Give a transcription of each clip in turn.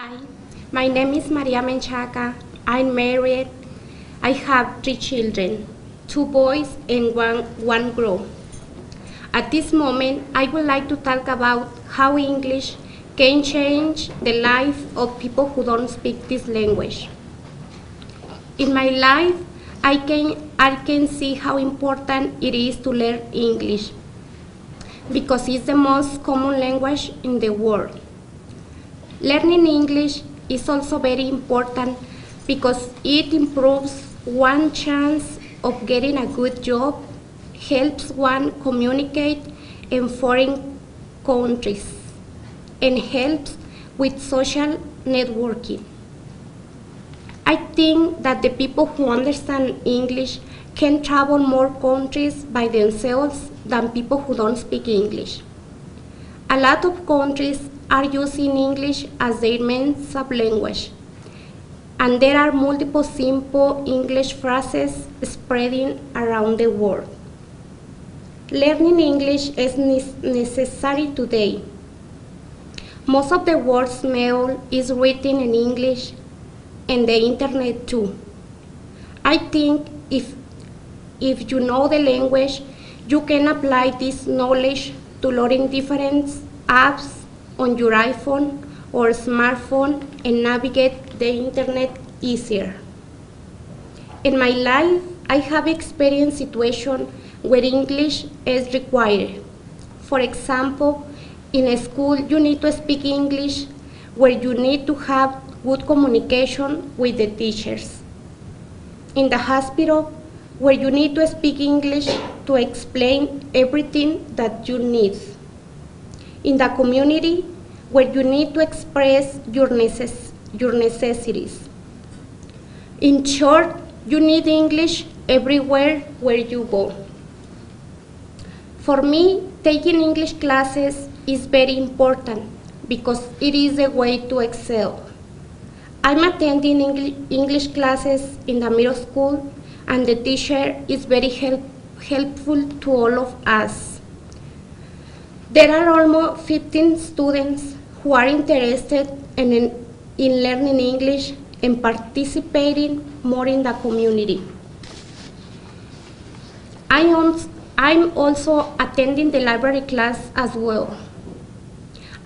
Hi, my name is Maria Menchaca. I'm married. I have three children, two boys and one girl. At this moment, I would like to talk about how English can change the life of people who don't speak this language. In my life, I can see how important it is to learn English because it's the most common language in the world. Learning English is also very important because it improves one's chance of getting a good job, helps one communicate in foreign countries, and helps with social networking. I think that the people who understand English can travel more countries by themselves than people who don't speak English. A lot of countries are using English as their main sub-language, and there are multiple simple English phrases spreading around the world. Learning English is necessary today. Most of the world's mail is written in English, and the internet too. I think if you know the language, you can apply this knowledge to loading different apps on your iPhone or smartphone and navigate the internet easier. In my life, I have experienced situations where English is required. For example, in a school, you need to speak English, where you need to have good communication with the teachers. In the hospital, where you need to speak English to explain everything that you need. In the community, where you need to express your necessities. In short, you need English everywhere where you go. For me, taking English classes is very important because it is a way to excel. I'm attending English classes in the middle school, and the teacher is very helpful to all of us. There are almost 15 students who are interested in learning English and participating more in the community. I'm also attending the library class as well.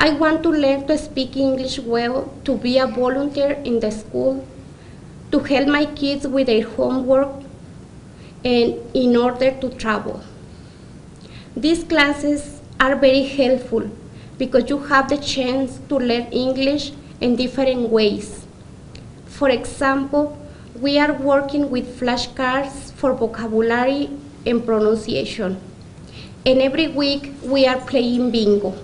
I want to learn to speak English well, to be a volunteer in the school, to help my kids with their homework, and in order to travel. These classes are very helpful because you have the chance to learn English in different ways. For example, we are working with flashcards for vocabulary and pronunciation. And every week we are playing bingo.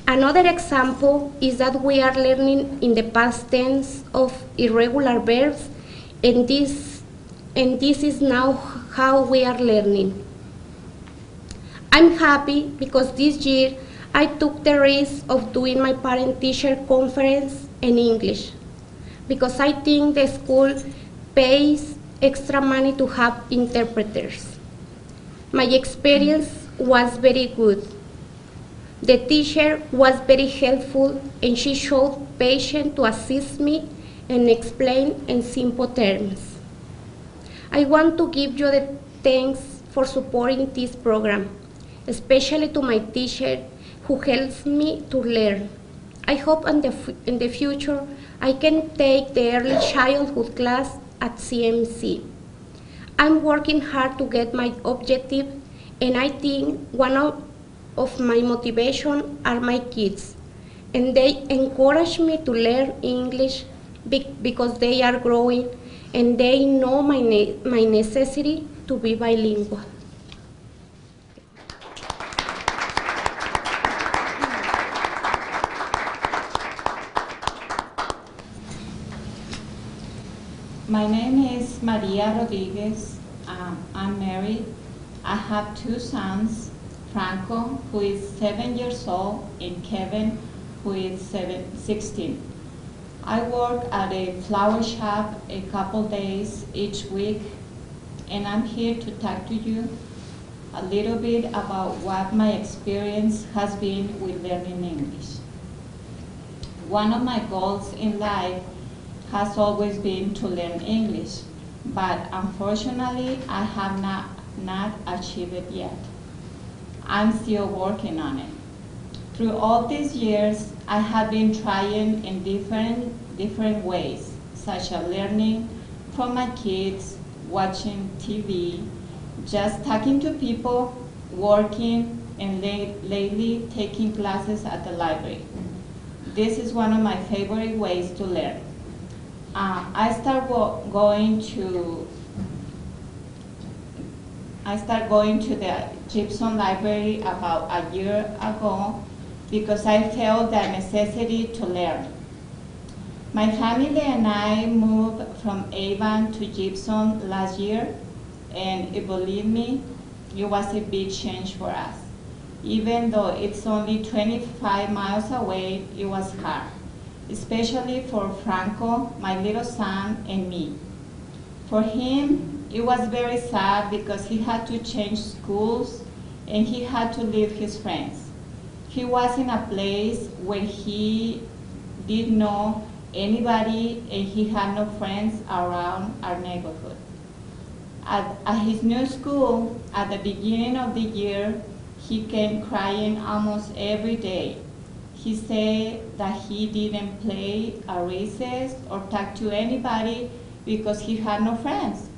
Another example is that we are learning in the past tense of irregular verbs, and this is now how we are learning. I'm happy because this year I took the risk of doing my parent-teacher conference in English because I think the school pays extra money to have interpreters. My experience was very good. The teacher was very helpful, and she showed patience to assist me and explain in simple terms. I want to give you the thanks for supporting this program, especially to my teacher who helps me to learn. I hope in the future I can take the early childhood class at CMC. I'm working hard to get my objective, and I think one of my motivation are my kids, and they encourage me to learn English because they are growing and they know my necessity to be bilingual. My name is Maria Rodriguez. I'm married. I have two sons, Franco, who is 7 years old, and Kevin, who is 16. I work at a flower shop a couple days each week, and I'm here to talk to you a little bit about what my experience has been with learning English. One of my goals in life has always been to learn English, but unfortunately I have not achieved it yet. I'm still working on it. Through all these years, I have been trying in different ways, such as learning from my kids, watching TV, just talking to people, working, and lately taking classes at the library. This is one of my favorite ways to learn. I started going to the Gibson Library about a year ago because I felt the necessity to learn. My family and I moved from Avon to Gibson last year, and believe me, it was a big change for us. Even though it's only 25 miles away, it was hard, especially for Franco, my little son, and me. For him, it was very sad because he had to change schools and he had to leave his friends. He was in a place where he didn't know anybody and he had no friends around our neighborhood. At his new school, at the beginning of the year, he came crying almost every day. He said that he didn't play a recess or talk to anybody because he had no friends.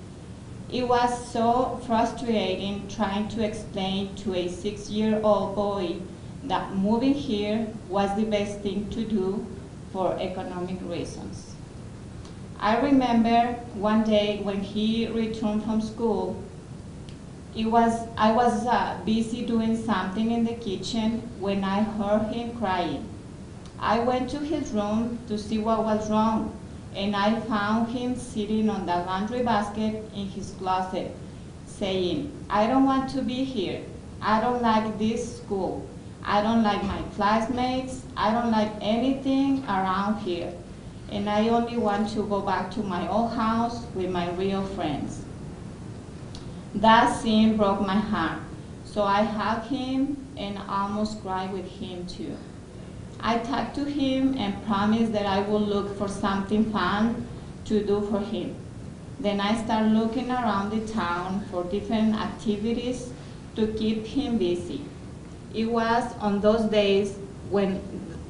It was so frustrating trying to explain to a 6-year-old boy that moving here was the best thing to do for economic reasons. I remember one day when he returned from school, I was busy doing something in the kitchen when I heard him crying. I went to his room to see what was wrong, and I found him sitting on the laundry basket in his closet, saying, "I don't want to be here. I don't like this school. I don't like my classmates. I don't like anything around here. And I only want to go back to my old house with my real friends." That scene broke my heart, so I hugged him and almost cried with him too. I talked to him and promised that I would look for something fun to do for him. Then I started looking around the town for different activities to keep him busy. It was on those days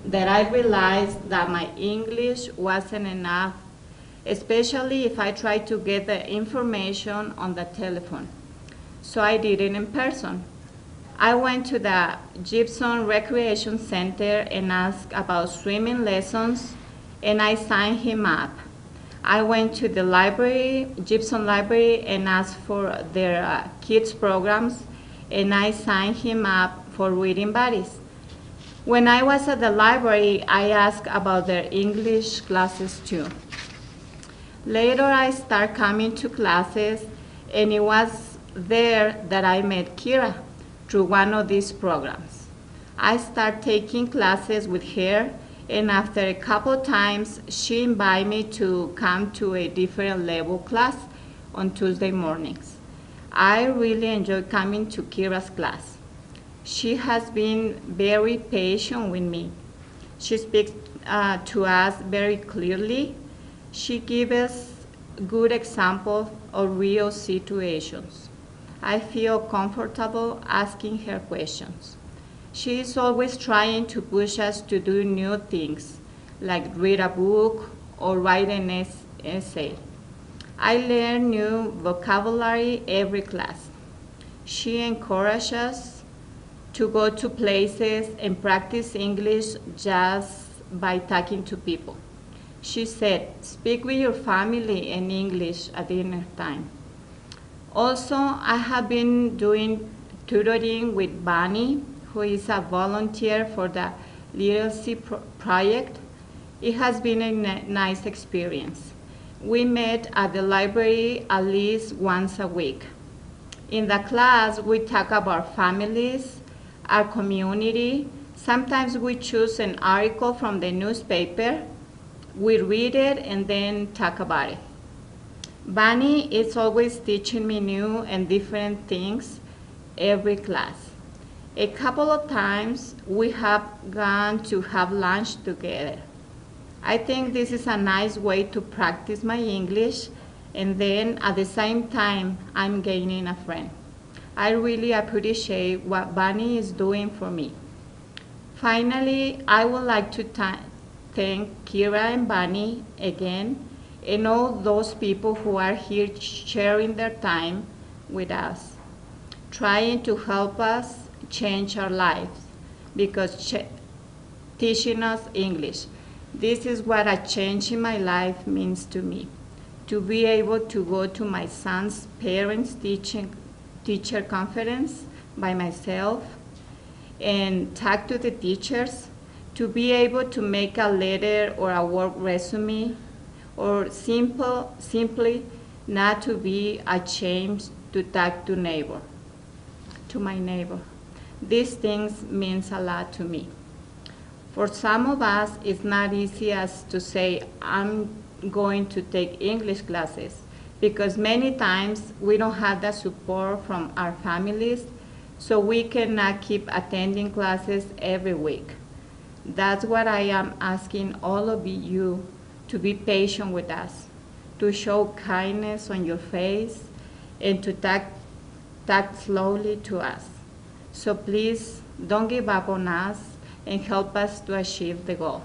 that I realized that my English wasn't enough, especially if I tried to get the information on the telephone. So I did it in person. I went to the Gibson Recreation Center and asked about swimming lessons, and I signed him up. I went to the library, Gibson Library, and asked for their kids programs, and I signed him up for reading buddies. When I was at the library, I asked about their English classes too. Later, I started coming to classes, and it was there that I met Kira through one of these programs. I started taking classes with her, and after a couple times, she invited me to come to a different level class on Tuesday mornings. I really enjoy coming to Kira's class. She has been very patient with me. She speaks to us very clearly. She gives us good examples of real situations. I feel comfortable asking her questions. She is always trying to push us to do new things, like read a book or write an essay. I learn new vocabulary every class. She encourages us to go to places and practice English just by talking to people. She said, "Speak with your family in English at dinner time." Also, I have been doing tutoring with Bunny, who is a volunteer for the Literacy Project. It has been a nice experience. We met at the library at least once a week. In the class, we talk about families, our community. Sometimes we choose an article from the newspaper. We read it and then talk about it. Bunny is always teaching me new and different things every class. A couple of times we have gone to have lunch together. I think this is a nice way to practice my English, and then at the same time, I'm gaining a friend. I really appreciate what Bunny is doing for me. Finally, I would like to thank Kira and Bunny again, and all those people who are here sharing their time with us, trying to help us change our lives, because teaching us English. This is what a change in my life means to me. To be able to go to my son's parents' teacher conference by myself and talk to the teachers, to be able to make a letter or a work resume, or simply not to be ashamed to talk to my neighbor. These things means a lot to me. For some of us, it's not easy as to say, I'm going to take English classes, because many times we don't have the support from our families, so we cannot keep attending classes every week. That's what I am asking all of you, to be patient with us, to show kindness on your face, and to talk slowly to us. So please don't give up on us and help us to achieve the goal.